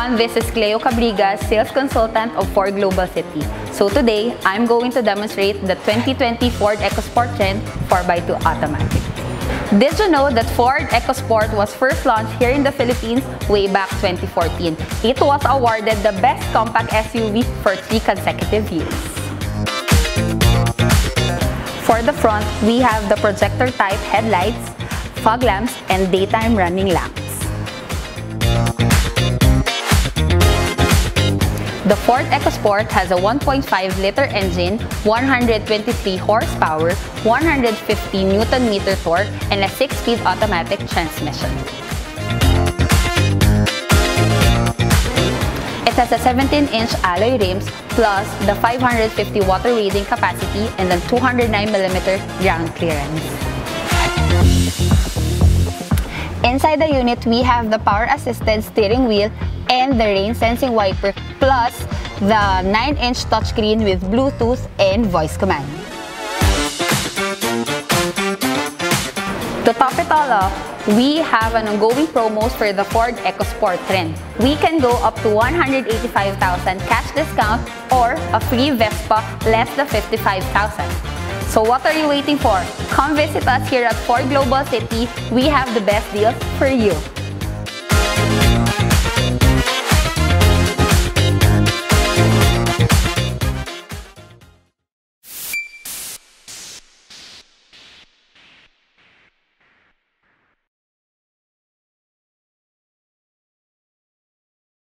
everyone, this is Cleo Cabrigas, Sales Consultant of Ford Global City. So today, I'm going to demonstrate the 2020 Ford EcoSport Trend 4x2 Automatic. Did you know that Ford EcoSport was first launched here in the Philippines way back 2014? It was awarded the Best Compact SUV for 3 consecutive years. For the front, we have the projector-type headlights, fog lamps, and daytime running lamps. The Ford EcoSport has a 1.5-liter engine, 123 horsepower, 150 Nm torque, and a 6-speed automatic transmission. It has a 17-inch alloy rims plus the 550 water wading capacity and the 209mm ground clearance. Inside the unit, we have the power-assisted steering wheel and the rain-sensing wiper plus the 9-inch touchscreen with Bluetooth and voice command. To top it all off, we have an ongoing promos for the Ford EcoSport trend. We can go up to 185,000 cash discount or a free VESPA less than 55,000. So what are you waiting for? Come visit us here at Ford Global City. We have the best deals for you.